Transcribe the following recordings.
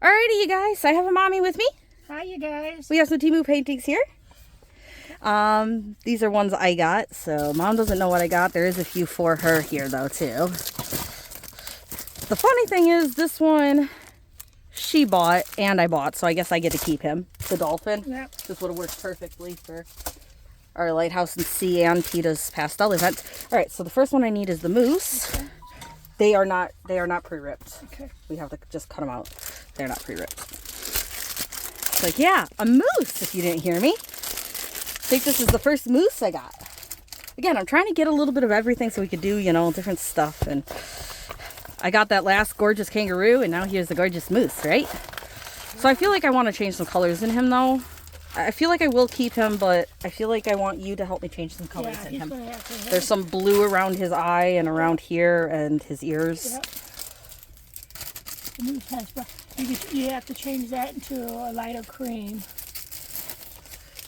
Alrighty, you guys. I have a mommy with me. Hi, you guys. We have some Temu paintings here. These are ones I got, so mom doesn't know what I got. There is a few for her here, though, too. The funny thing is, this one she bought and I bought, so I guess I get to keep him. The dolphin. Yep. This would have worked perfectly for our Lighthouse and Sea and Tita's pastel event. Alright, so the first one I need is the moose. Okay. They are not pre-ripped. Okay. We have to just cut them out. They're not pre-ripped. Like, yeah, a moose, if you didn't hear me. I think this is the first moose I got. Again, I'm trying to get a little bit of everything so we could do, different stuff. And I got that last gorgeous kangaroo, and now here's the gorgeous moose, right? So I feel like I want to change some colors in him, though. I feel like I will keep him, but I feel like I want you to help me change some colors in him. There's some blue around his eye and around here and his ears. Yep. The moose has, you have to change that into a lighter cream.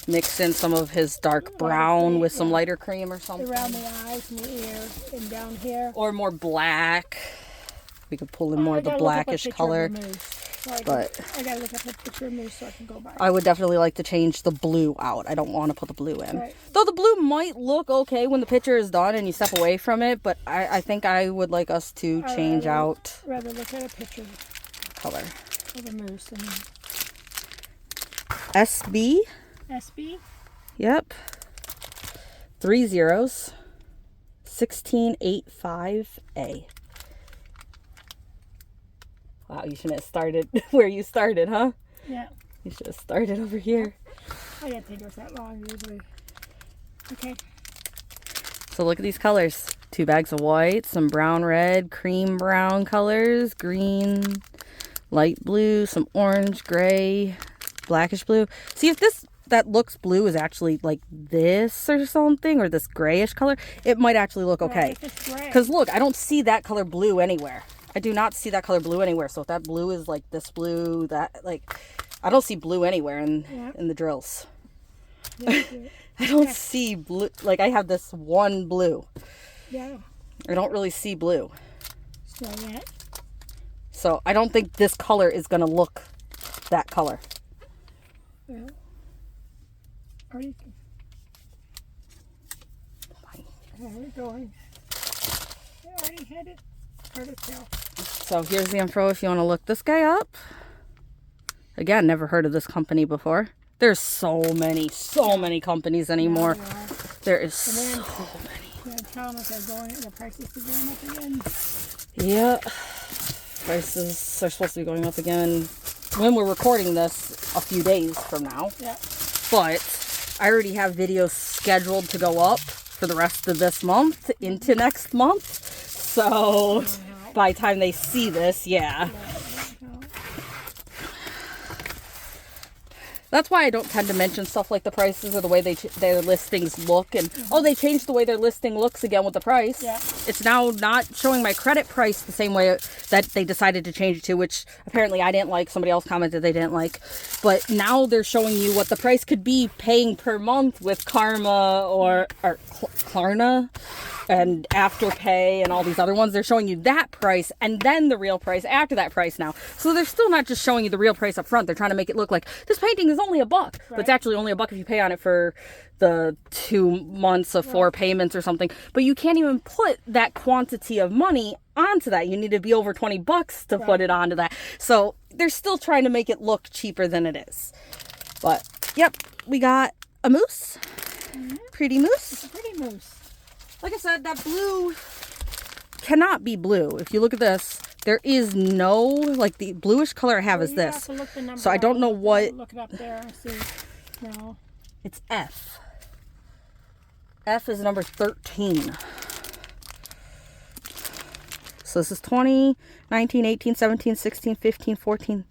Mix in some of his dark brown with some lighter cream or something. Around the eyes and the ears and down here. Or more black. We could pull in more of the blackish color. But I gotta look up a picture of moose so I can go by. I would definitely like to change the blue out. I don't want to put the blue in. Right. Though the blue might look okay when the picture is done and you step away from it, but I think I would like us to change out. Rather look at a picture Color. of a moose. And SB. SB? Yep. 3 zeros. 1685A. Wow, you shouldn't have started where you started, huh? Yeah. You should have started over here. I didn't think it was that long, usually. Okay. So look at these colors. 2 bags of white, some brown, red, cream brown colors, green, light blue, some orange, gray, blackish blue. See, if this that looks blue is actually like this or something, or this grayish color, it might actually look okay. Because look, I don't see that color blue anywhere. I do not see that color blue anywhere. So if that blue is like this blue, I don't see blue anywhere in the drills. I don't see blue. Like, I have this one blue. Yeah. I don't really see blue. So So I don't think this color is going to look that color. Well, are you going? I already had it. Hard to tell. So here's the info if you want to look this guy up. Again, never heard of this company before. There's so many companies anymore. Yeah, there is so many. Yeah, Thomas are the prices are going up again. Yeah. Prices are supposed to be going up again when we're recording this a few days from now. Yeah. But I already have videos scheduled to go up for the rest of this month into next month. So by the time they see this, yeah. That's why I don't tend to mention stuff like the prices or the way their listings look. And, they changed the way their listing looks again with the price. Yeah. It's now not showing my credit price the same way that they decided to change it to, which apparently I didn't like. Somebody else commented they didn't like. But now they're showing you what the price could be paying per month with Karma or Klarna and Afterpay and all these other ones. They're showing you that price and then the real price after that price now. So they're still not just showing you the real price up front. They're trying to make it look like this painting is only $1, but it's actually only $1 if you pay on it for the 2 months of 4 payments or something. But you can't even put that quantity of money onto that. You need to be over $20 to put it onto that. So they're still trying to make it look cheaper than it is. But yep, we got a moose. Pretty moose. It's a pretty moose. Like I said, that blue cannot be blue. If you look at this, there is no, like, the bluish color I have is this. So I don't know what. Look it up there and see. No. It's F. F is number 13. So this is 20, 19, 18, 17, 16, 15, 14.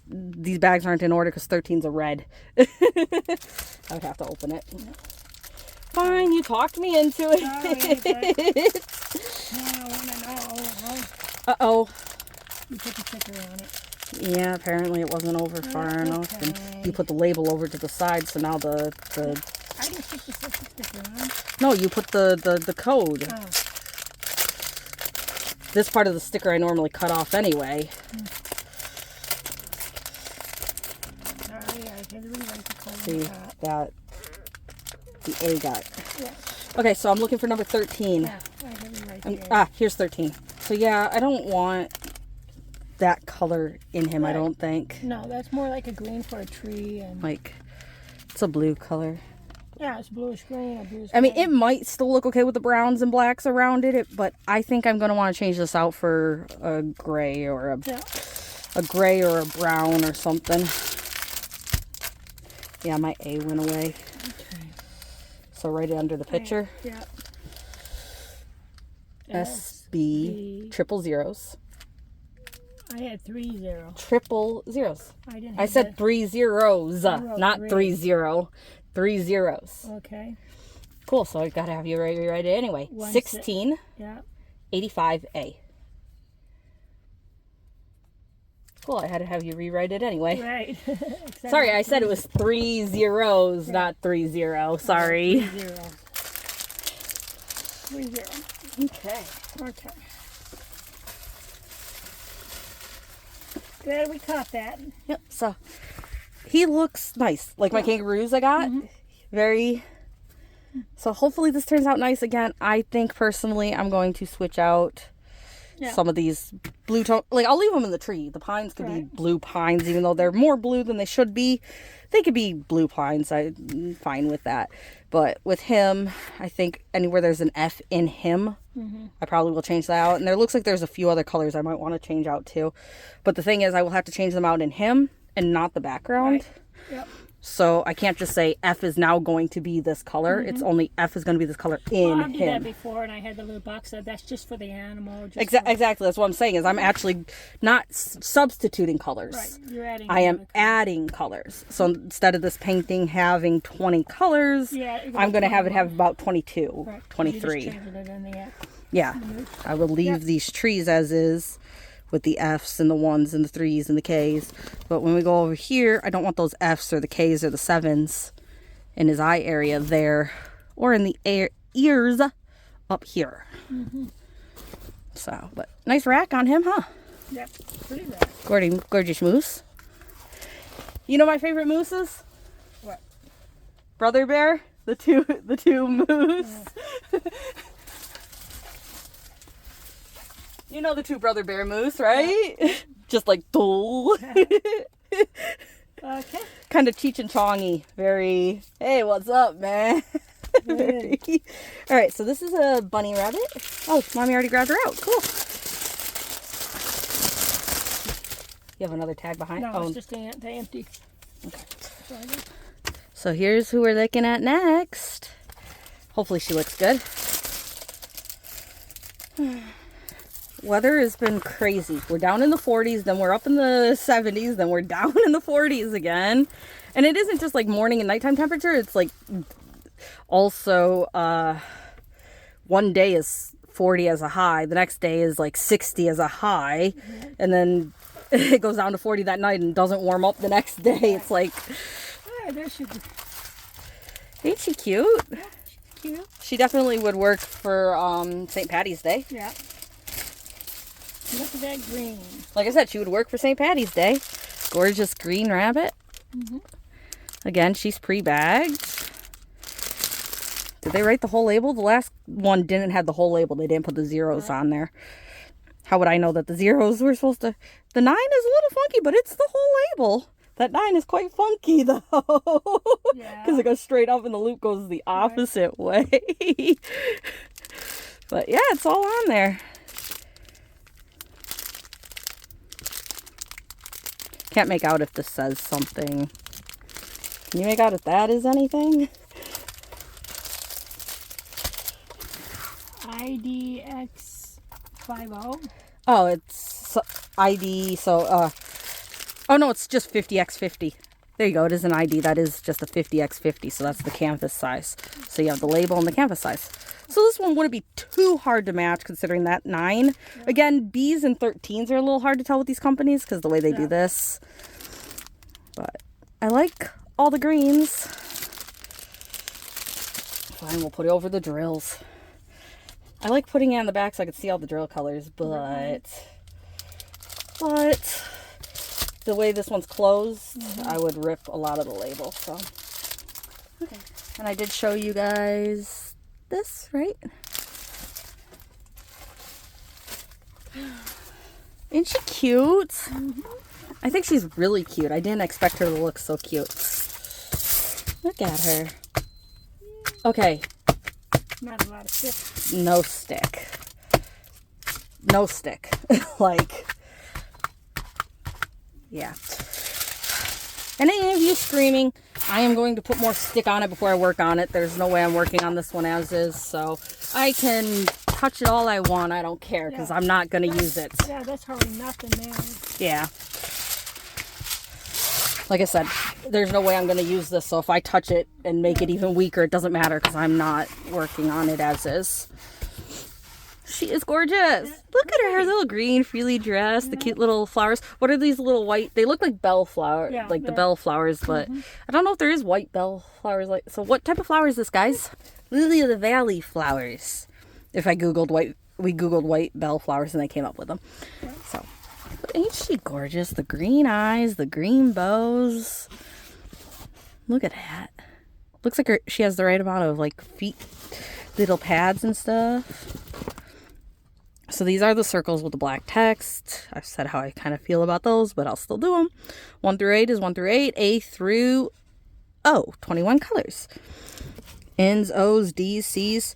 These bags aren't in order because 13's a red. I would have to open it. Fine, you talked me into it. I want to know. Uh-oh. You put the sticker on it. Yeah, apparently it wasn't over far enough. And you put the label over to the side, so now the I didn't put the sticker on. No, you put the code. Oh. This part of the sticker I normally cut off anyway. Okay, the rewrite the color. See that the A got. Yeah. Okay, so I'm looking for number 13. Yeah, I have it right there. Here's 13. So yeah, I don't want that color in him, Right. I don't think. No, that's more like a green for a tree. And Like, it's a blue color. yeah, it's bluish green or bluish I mean, gray. it might still look okay with the browns and blacks around it, but I think I'm going to want to change this out for a gray or a gray or a brown or something. Yeah, my A went away. Okay. So right under the picture. Yeah. SB triple zeros. I had 3 0. Triple zeros. I didn't. I Have said that. 3 zeros, wrote not 3. 3-0. 3 zeros. Okay. Cool. So I gotta have you rewrite it anyway. 16. Yeah. 85A. Cool. I had to have you rewrite it anyway. Right. Sorry, I said it was 3 zeros, not 3-0. Sorry. 3 0. 3 0. Okay. Okay. Glad we caught that. Yep. So he looks nice, like my kangaroos I got. Very. So hopefully this turns out nice again. I think personally I'm going to switch out some of these blue tone. Like I'll leave them in the tree. The pines could be blue pines, even though they're more blue than they should be. They could be blue pines. I'm fine with that. But with him, I think anywhere there's an F in him, I probably will change that out. And there looks like there's a few other colors I might want to change out too. But the thing is, I will have to change them out in him and not the background. Right. Yep. So I can't just say F is now going to be this color. It's only F is going to be this color in Well, I've did that him. before, and I had the little box that that's just for the animal. Just Exactly. That's what I'm saying is I'm actually not substituting colors. Right. You're adding. I am another adding colors. So instead of this painting having 20 colors, Yeah, you're I'm going to have it 21. have about 22, Right. You're 23. just changing it in the app. Yeah. I will leave these trees as is with the F's and the 1s and the 3s and the K's. But when we go over here, I don't want those F's or the K's or the 7s in his eye area there or in the ears up here. So, but nice rack on him, huh? Yep. Pretty rad. Gorgeous moose. You know my favorite mooses? What? Brother bear, the two moose. You know the two brother bear moose, right? Just like dull. Okay. Kind of Cheech and Chongy. Very, hey, what's up, man? Very- All right, so this is a bunny rabbit. Oh, mommy already grabbed her out. Cool. You have another tag behind? No, Oh, it's just the empty. okay. Sorry. So here's who we're looking at next. Hopefully she looks good. Weather has been crazy. We're down in the 40s, then we're up in the 70s, then we're down in the 40s again. And it isn't just like morning and nighttime temperature. It's like also one day is 40 as a high. The next day is like 60 as a high. And then it goes down to 40 that night and doesn't warm up the next day. It's like, Oh, there she is. ain't she cute? Cute. She definitely would work for St. Patty's Day. Yeah. Look at that green. Like I said, she would work for St. Patty's Day. Gorgeous green rabbit. Again, she's pre-bagged. Did they write the whole label? The last one didn't have the whole label. They didn't put the zeros on there. How would I know that the zeros were supposed to... The 9 is a little funky, but it's the whole label. That 9 is quite funky, though. Yeah. Because it goes straight up and the loop goes the opposite way. But yeah, it's all on there. Can't make out if this says something. Can you make out if that is anything? IDX50. Oh, it's ID, so, oh no, it's just 50x50. There you go, it is an ID, that is just a 50x50, so that's the canvas size. So you have the label and the canvas size. So this one wouldn't be too hard to match considering that 9. Yeah. Again, Bs and 13s are a little hard to tell with these companies because the way they do this. But I like all the greens. Fine, we'll put it over the drills. I like putting it on the back so I can see all the drill colors, but the way this one's closed, I would rip a lot of the label. So, okay. And I did show you guys this, right? Isn't she cute? I think she's really cute. I didn't expect her to look so cute. Look at her. Okay. Not a lot of stick. No stick. No stick. Like, yeah. And any of you screaming, I am going to put more stick on it before I work on it. There's no way I'm working on this one as is, so I can touch it all I want. I don't care, because I'm not going to use it. Yeah, that's hardly nothing there. Yeah. Like I said, there's no way I'm going to use this, so if I touch it and make it even weaker, it doesn't matter, because I'm not working on it as is. She is gorgeous. Look at her little green, freely dressed, the cute little flowers. What are these little white? They look like bell flowers, like the bell flowers, but I don't know if there is white bell flowers. Like, so what type of flower is this, guys? Lily of the Valley flowers. If I Googled white, we Googled white bell flowers and they came up with them. So, but ain't she gorgeous? The green eyes, the green bows. Look at that. Looks like she has the right amount of like feet, little pads and stuff. So these are the circles with the black text. I've said how I kind of feel about those, but I'll still do them. 1 through 8 is 1 through 8. A through O, 21 colors. N's, O's, D's, C's.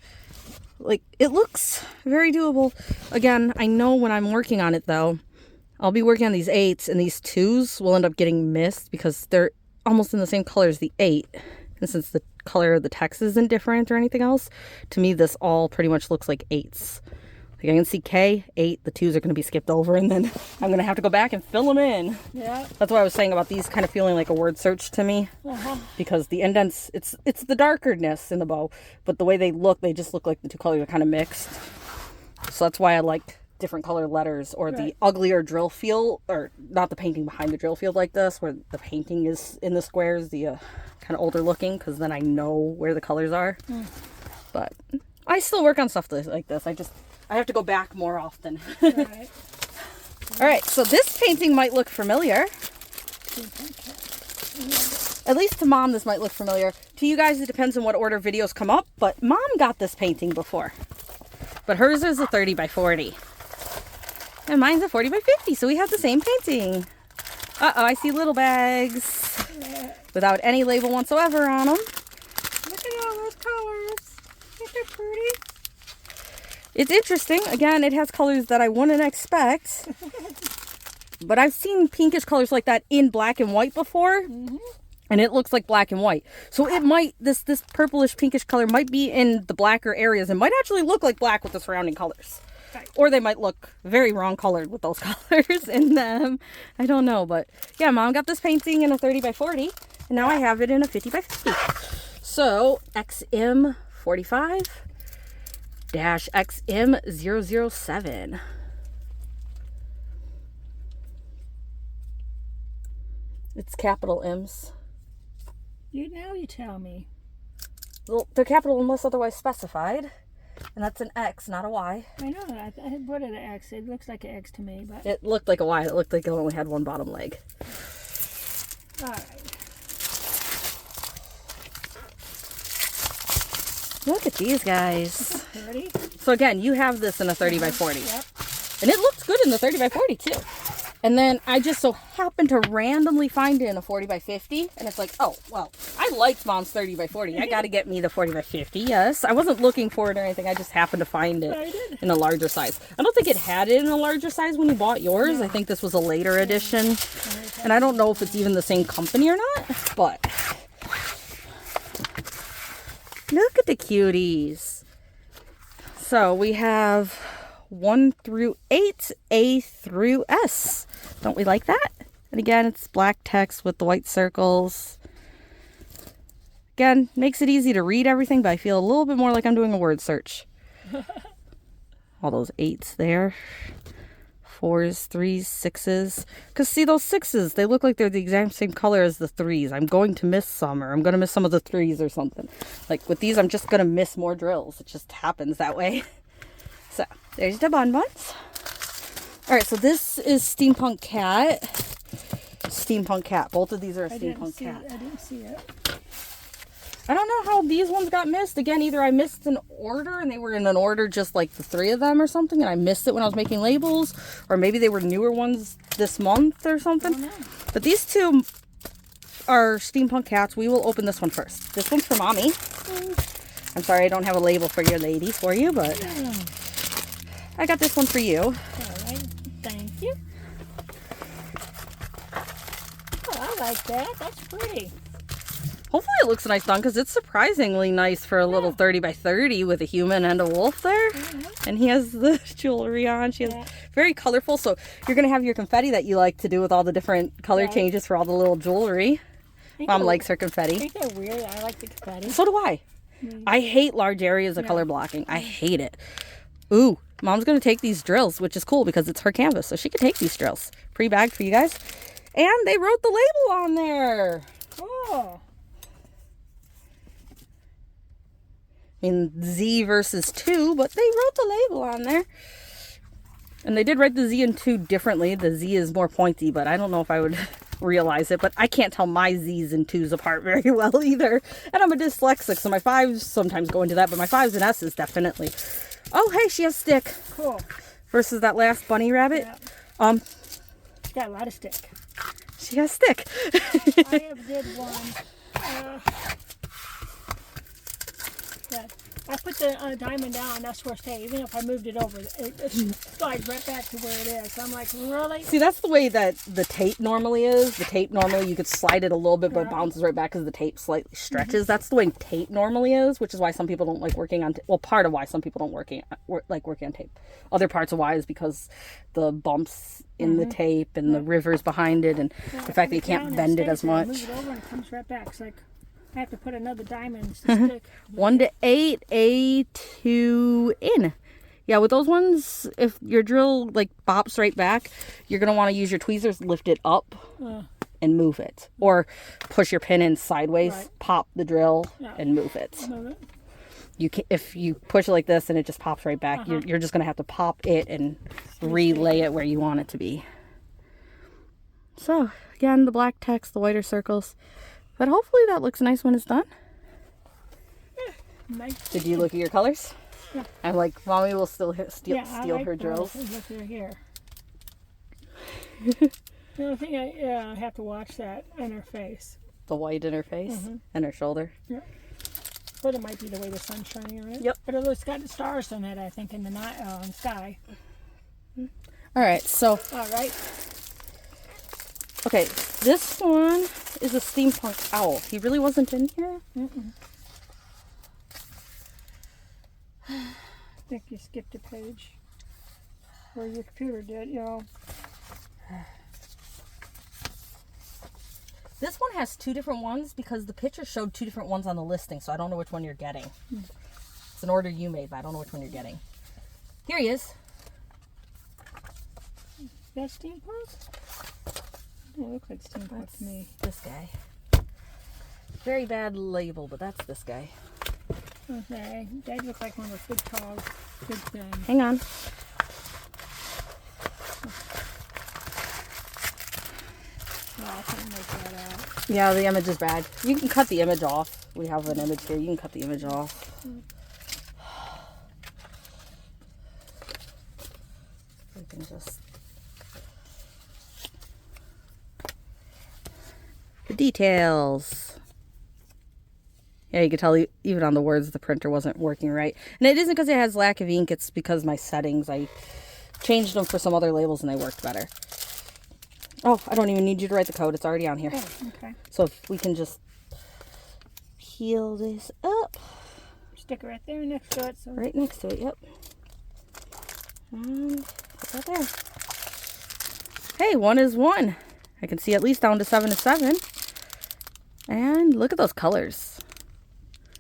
Like, it looks very doable. Again, I know when I'm working on it, though, I'll be working on these 8s, and these 2s will end up getting missed because they're almost in the same color as the 8. And since the color of the text isn't different or anything else, to me, this all pretty much looks like 8s. Like I can see K, 8, the 2s are going to be skipped over, and then I'm going to have to go back and fill them in. Yeah. That's what I was saying about these kind of feeling like a word search to me. Because the indents, it's the darkerness in the bow, but the way they look, they just look like the two colors are kind of mixed. So that's why I like different color letters, or the uglier drill field, or not the painting behind the drill field like this, where the painting is in the squares, the kind of older looking, because then I know where the colors are. But I still work on stuff like this. I have to go back more often. Right. All right, so this painting might look familiar. At least to Mom, this might look familiar. To you guys, it depends on what order videos come up, but Mom got this painting before. But hers is a 30 by 40. And mine's a 40 by 50, so we have the same painting. Uh-oh, I see little bags without any label whatsoever on them. Look at all those colors. Isn't that pretty? It's interesting. Again, it has colors that I wouldn't expect. But I've seen pinkish colors like that in black and white before. And it looks like black and white. So it might, this purplish pinkish color might be in the blacker areas and might actually look like black with the surrounding colors. Right. Or they might look very wrong colored with those colors in them. I don't know. But yeah, Mom got this painting in a 30 by 40. And now I have it in a 50 by 50. So XM45. XM007. It's capital M's. Now you tell me. Well, they're capital unless otherwise specified. And that's an X, not a Y. I know. I put it an X. It looks like an X to me, but It looked like a Y. It looked like it only had one bottom leg. all right. Look at these guys. Ready? So again, you have this in a 30 by 40. Yep. And it looks good in the 30 by 40 too. And then I just so happened to randomly find it in a 40 by 50. And it's like, oh, well, I liked Mom's 30 by 40. I got to get me the 40 by 50. Yes. I wasn't looking for it or anything. I just happened to find it in a larger size. I don't think it had it in a larger size when you bought yours. I think this was a later edition. And I don't know if it's even the same company or not. But look at the cuties. So we have 1 through 8, A through S. Don't we like that? And again, it's black text with the white circles. Again, makes it easy to read everything, but I feel a little bit more like I'm doing a word search. All those 8s there. 4s, 3s, 6s. Because see, those 6s, they look like they're the exact same color as the 3s. I'm going to miss some, or I'm going to miss some of the 3s or something. Like with these, I'm just going to miss more drills. It just happens that way. So, there's the bonbons. Alright, so this is Steampunk Cat. Steampunk Cat. Both of these are a I didn't Steampunk see Cat. it. I didn't see it. I don't know how these ones got missed. Again, either I missed an order and they were in an order just like the 3 of them or something, and I missed it when I was making labels, or maybe they were newer ones this month or something. I don't know. But these two are Steampunk Cats. We will open this one first. This one's for Mommy. I'm sorry I don't have a label for your lady for you, but I got this one for you. All right. Thank you. Oh, I like that. That's pretty. Hopefully it looks nice done, because it's surprisingly nice for a little 30 by 30 with a human and a wolf there. And he has the jewelry on. She has very colorful. So you're going to have your confetti that you like to do with all the different color changes for all the little jewelry. Mom likes her I confetti. think they're weird. I like the confetti. So do I. I hate large areas of color blocking. I hate it. Ooh, Mom's going to take these drills, which is cool because it's her canvas. So she can take these drills. Pre-bagged for you guys. And they wrote the label on there. Oh. I mean, Z versus 2, but they wrote the label on there. And they did write the Z and 2 differently. The Z is more pointy, but I don't know if I would realize it. But I can't tell my Z's and 2's apart very well either. And I'm a dyslexic, so my 5's sometimes go into that, but my 5's and S's definitely. Oh, hey, she has stick. Cool. Versus that last bunny rabbit. Yeah. She's got a lot of stick. She has stick. I have did one. I put the diamond down, and that's where it stayed. Even if I moved it over, it slides right back to where it is. So I'm like, really? See, that's the way that the tape normally is. The tape normally, you could slide it a little bit, but it bounces right back because the tape slightly stretches. That's the way tape normally is, which is why some people don't like working on well, part of why some people don't like working on tape. Other parts of why is because the bumps in the tape and the rivers behind it, and the fact that you can't bend it as much. Move it over and it comes right back. It's like I have to put another diamond to stick. 1 to 8, A2 in. Yeah, with those ones, if your drill like bops right back, you're gonna want to use your tweezers, lift it up, and move it, or push your pin in sideways, pop the drill, and move it. You can, if you push it like this and it just pops right back, you're just gonna have to pop it and relay it where you want it to be. So again, the black text, the whiter circles. But hopefully that looks nice when it's done. Nice. Did you look at your colors? Yeah. I'm like, Mommy will still steal like her drills. Look at her here. The only thing I have to watch that in her face. The white in her face and her shoulder. Yeah. But it might be the way the sun's shining on it. Yep. But it's got the stars on it, I think, in the night sky. All right, so. All right. Okay, this one is a Steampunk Owl. He really wasn't in here? I think you skipped a page. Or your computer did, you know. This one has 2 different ones because the picture showed 2 different ones on the listing, so I don't know which one you're getting. It's an order you made, but I don't know which one you're getting. Here he is. That's Steampunk? It looks like Steampunk to me. This guy. Very bad label, but that's this guy. Okay, they look like one of those big tall, big things. Hang on. Oh, I can't make that out. Yeah, the image is bad. You can cut the image off. We have an image here. You can cut the image off. We can just... The details. Yeah, you can tell even on the words the printer wasn't working right. And it isn't because it has lack of ink. It's because my settings, I changed them for some other labels and they worked better. Oh, I don't even need you to write the code. It's already on here. Oh, okay. So if we can just peel this up. Stick it right there next to it. So. Right next to it, yep. And put that there. Hey, 1 is 1. I can see at least down to 7 is 7. And look at those colors.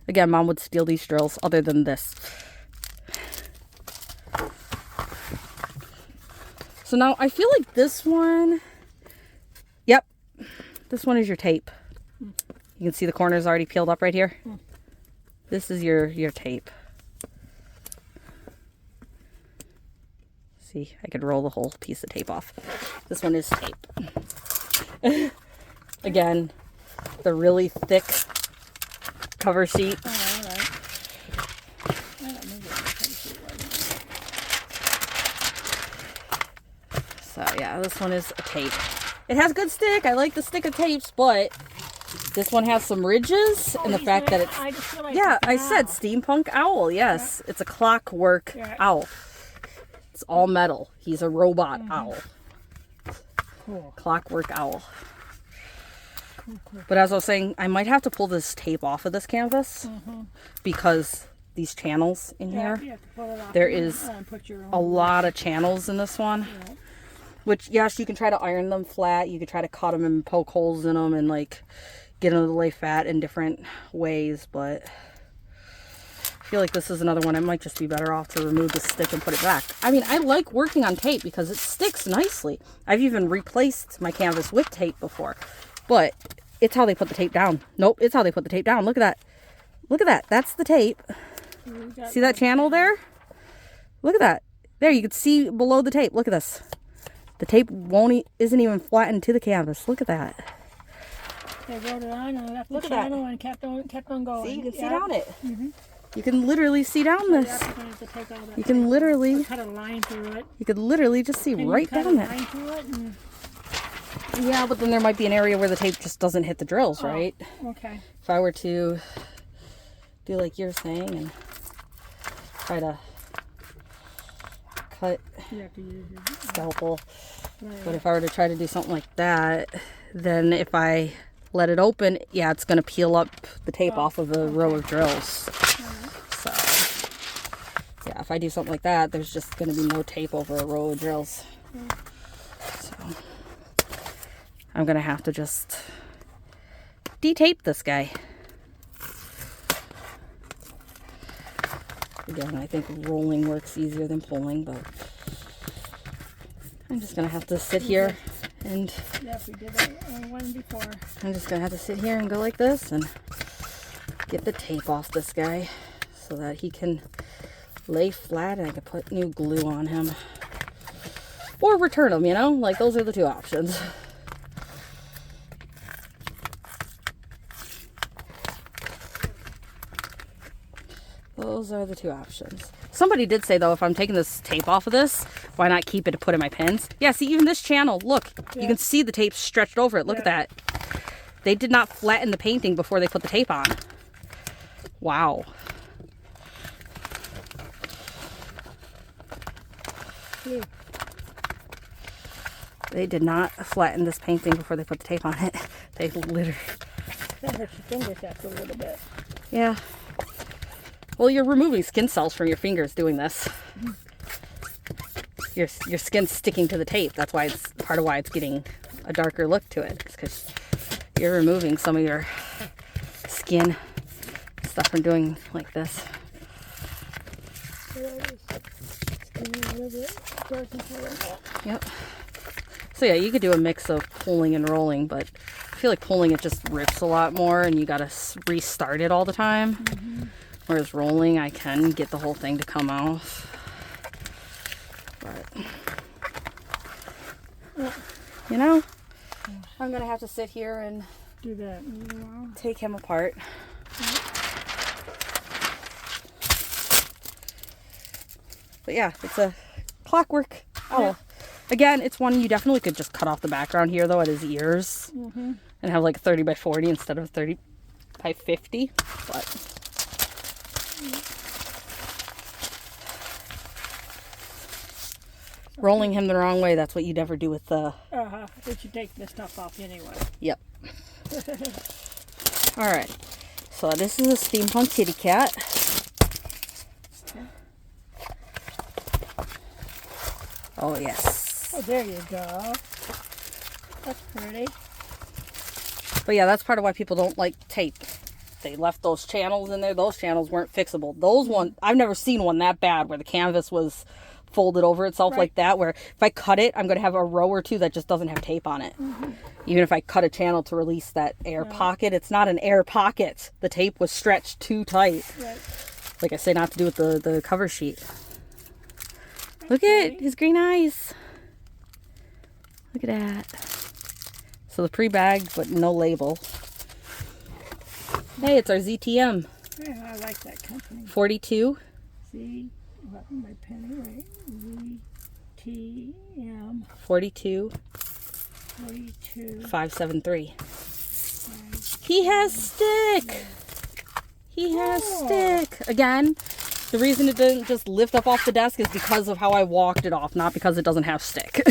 Again, Mom would steal these drills other than this. So now I feel like this one, yep, this one is your tape. You can see the corners already peeled up right here. This is your tape. See, I could roll the whole piece of tape off. This one is tape. Again, the really thick cover sheet. Oh, all right. I don't know what the cover sheet was. So yeah, this one is a tape. It has good stick. I like the stick of tapes, but this one has some ridges, and the fact that it's... I just realized Yeah, it's an I said owl. Steampunk Owl. Yes, it's a clockwork Yeah. owl. It's all metal. He's a robot owl. Cool. Clockwork owl. Cool. But as I was saying, I might have to pull this tape off of this canvas because these channels in Yeah, here, you have to pull it off there and, is put your a own. lot of channels in this one. Yeah. Which, yes, you can try to iron them flat. You could try to cut them and poke holes in them and, like, get them to lay fat in different ways. But I feel like this is another one. I might just be better off to remove the stick and put it back. I mean, I like working on tape because it sticks nicely. I've even replaced my canvas with tape before. But it's how they put the tape down. Nope, it's how they put the tape down. Look at that. Look at that. That's the tape. See that channel there? Look at that. There, you can see below the tape. Look at this. The tape isn't even flattened to the canvas. Look at that. They wrote it on and left the Look at that. channel and kept on going. See, you can see Yeah. down it. You can literally see down Yeah, this. we're gonna have to take all that You can literally, cut a line through it. you could literally just see And you right cut down a there. line through it and, Yeah, but then there might be an area where the tape just doesn't hit the drills, right? okay. If I were to do like you're saying and try to cut You have to use your scalpel. right. But if I were to try to do something like that, then if I let it open, yeah, it's going to peel up the tape off of a row of drills. So, yeah, if I do something like that, there's just going to be no tape over a row of drills. So, I'm going to have to just de-tape this guy. Again, I think rolling works easier than pulling, but I'm just going to have to sit here and Yes, we did that one before. I'm just going to have to sit here and go like this and get the tape off this guy so that he can lay flat and I can put new glue on him. Or return him, you know? Like, those are the two options. Those are the two options. Somebody did say, though, if I'm taking this tape off of this, why not keep it to put in my pins? Yeah, see, even this channel, look, you can see the tape stretched over it. Look at that. They did not flatten the painting before they put the tape on. Wow. They did not flatten this painting before they put the tape on it. They literally... That hurts your fingers after a little bit. Yeah. Well, you're removing skin cells from your fingers doing this. Your skin's sticking to the tape. That's why it's part of why it's getting a darker look to it. It's because you're removing some of your skin stuff from doing like this. Yep. So yeah, you could do a mix of pulling and rolling, but I feel like pulling it just rips a lot more and you gotta restart it all the time. Whereas rolling, I can get the whole thing to come off. But, you know, I'm gonna have to sit here and Do that. take him apart. But yeah, it's a clockwork owl. Again, it's one you definitely could just cut off the background here, though, at his ears. And have like 30 by 40 instead of 30 by 50. But rolling him the wrong way, that's what you never do with the... But you take this stuff off anyway. Yep. Alright. So this is a Steampunk Kitty Cat. Oh, yes. Oh, there you go. That's pretty. But yeah, that's part of why people don't like tape. They left those channels in there. Those channels weren't fixable. Those one, I've never seen one that bad where the canvas was folded over itself like that, where if I cut it, I'm going to have a row or two that just doesn't have tape on it. Even if I cut a channel to release that air pocket, it's not an air pocket. The tape was stretched too tight. Right. Like I say, not to do with the cover sheet. Look at his green eyes. Look at that. So the pre-bagged, but no label. Hey, it's our ZTM. Yeah, I like that company. 42. What, my penny, right? ZTM. 42. 573. He has stick. He has stick. Again, the reason it didn't just lift up off the desk is because of how I walked it off, not because it doesn't have stick.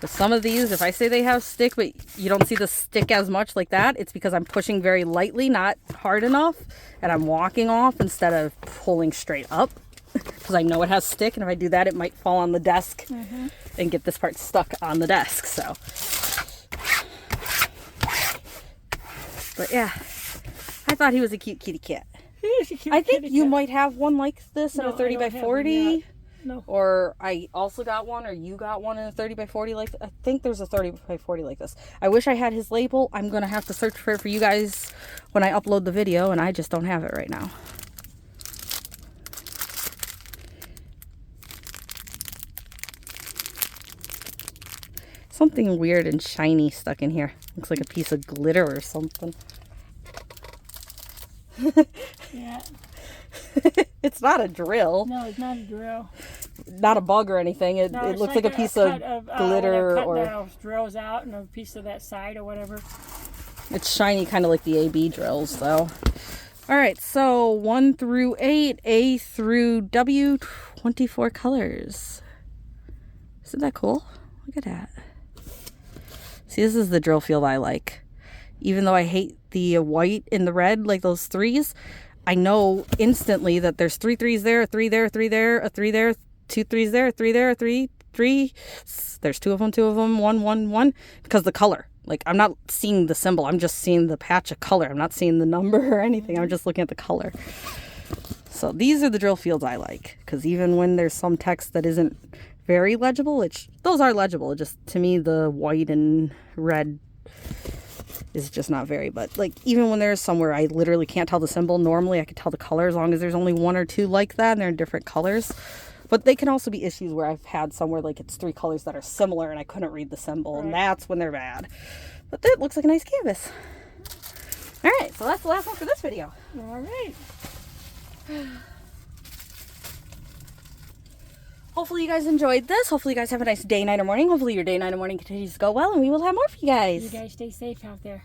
But some of these, if I say they have stick, but you don't see the stick as much like that, it's because I'm pushing very lightly, not hard enough, and I'm walking off instead of pulling straight up. Because I know it has stick, and if I do that, it might fall on the desk and get this part stuck on the desk. So, but yeah, I thought he was a cute kitty cat. He is a cute I think kitty you cat. might have one like this in a 30 by 40. No. Or I also got one, or you got one in a 30 by 40 like I think there's a 30 by 40 like this. I wish I had his label. I'm going to have to search for it for you guys when I upload the video, and I just don't have it right now. Something weird and shiny stuck in here. Looks like a piece of glitter or something. Yeah. It's not a drill. No, it's not a drill. Not a bug or anything. It looks like a piece of glitter or those drills out and a piece of that side or whatever. It's shiny, kind of like the AB drills, though. All right, so 1 through 8, A through W, 24 colors. Isn't that cool? Look at that. See, this is the drill field I like. Even though I hate the white and the red, like those threes, I know instantly that there's 3 threes there, a 3 there, a 3 there, a 3 there, 2 threes there, a 3 there, a 3. There's 2 of them, 1, 1, 1, because the color. Like, I'm not seeing the symbol. I'm just seeing the patch of color. I'm not seeing the number or anything. I'm just looking at the color. So these are the drill fields I like, because even when there's some text that isn't very legible, those are legible. It just, to me, the white and red is just not very, but like even when there's somewhere I literally can't tell the symbol, normally I can tell the color as long as there's only 1 or 2 like that and they're in different colors. But they can also be issues where I've had somewhere like it's 3 colors that are similar and I couldn't read the symbol, and that's when they're bad. But that looks like a nice canvas. All right, so that's the last one for this video. All right. Hopefully you guys enjoyed this. Hopefully you guys have a nice day, night, or morning. Hopefully your day, night, or morning continues to go well, and we will have more for you guys. You guys stay safe out there.